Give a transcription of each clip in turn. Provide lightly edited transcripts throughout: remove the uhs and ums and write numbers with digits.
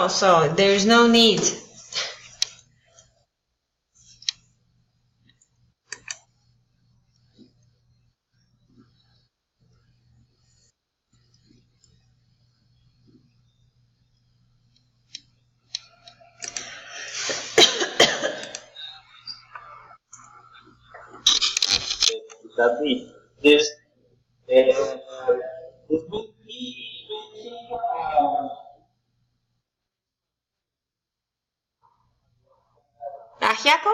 well, so there's no need. Tapi this this would be ¿Ajiaco?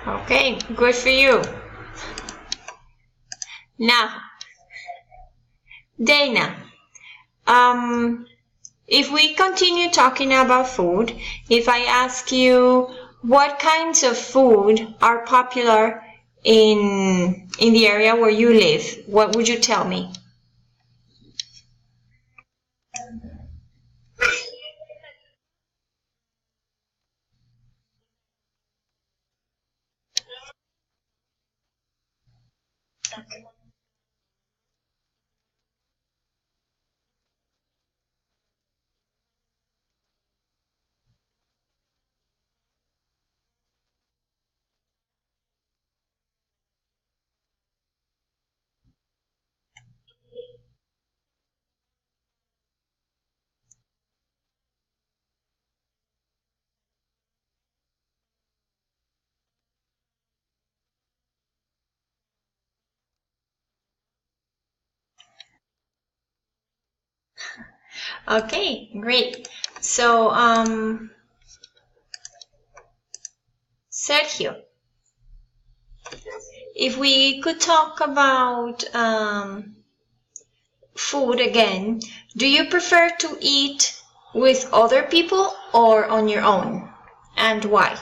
Okay, good for you. Now, Dana, if we continue talking about food, if I ask you what kinds of food are popular in the area where you live, what would you tell me? Okay, great. So, Sergio, if we could talk about food again, do you prefer to eat with other people or on your own? And why?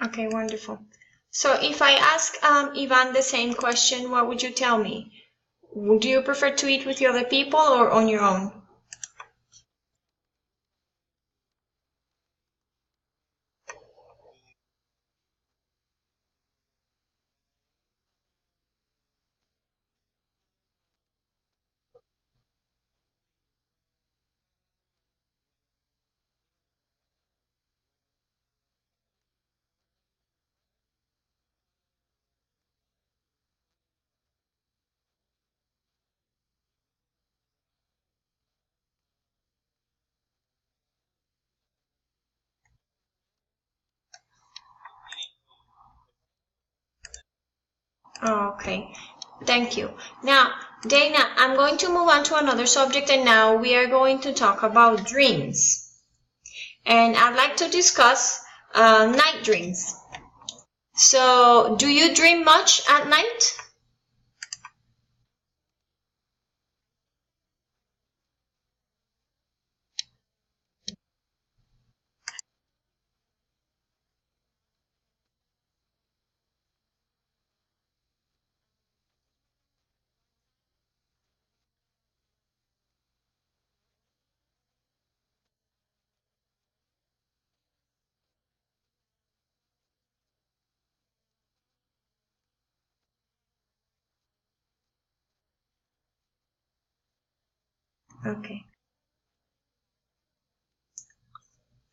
Okay, wonderful. So if I ask Ivan the same question, what would you tell me? Do you prefer to eat with the other people or on your own? Okay, thank you. Now, Dana, I'm going to move on to another subject, and now we are going to talk about dreams. And I'd like to discuss night dreams. So, do you dream much at night? Okay.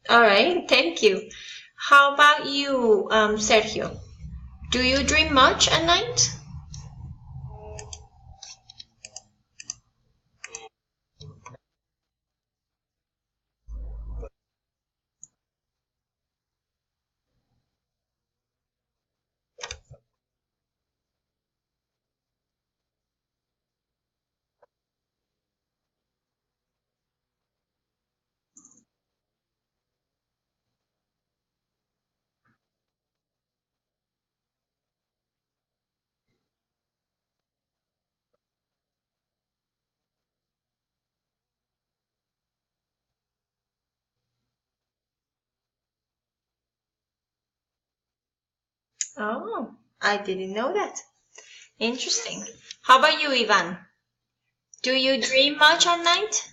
All right, thank you. How about you, Sergio? Do you dream much at night? Oh, I didn't know that. Interesting. How about you, Ivan? Do you dream much at night?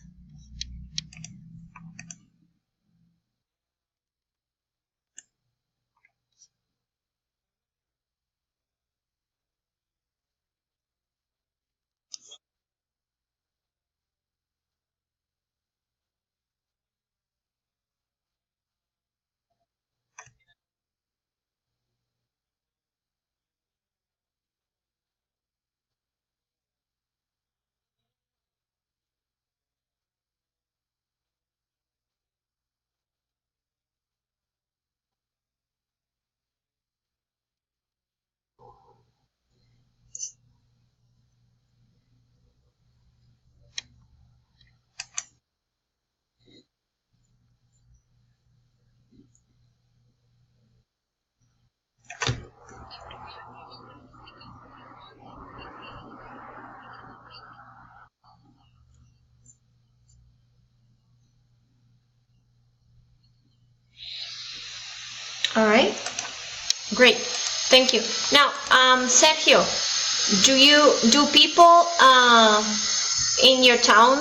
All right, great. Thank you. Now, Sergio, do people in your town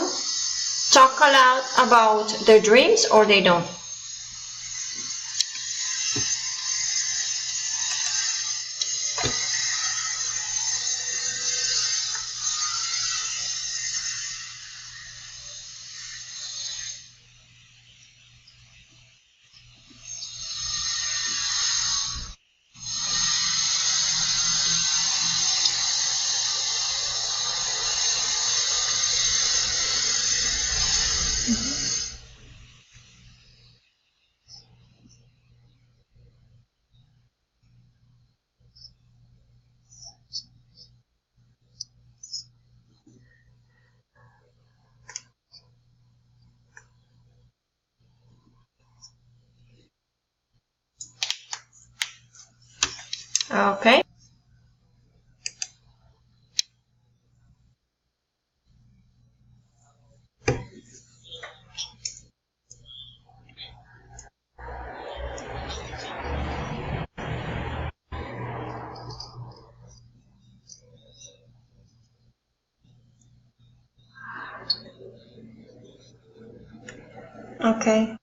talk a lot about their dreams or they don't? Okay. Okay.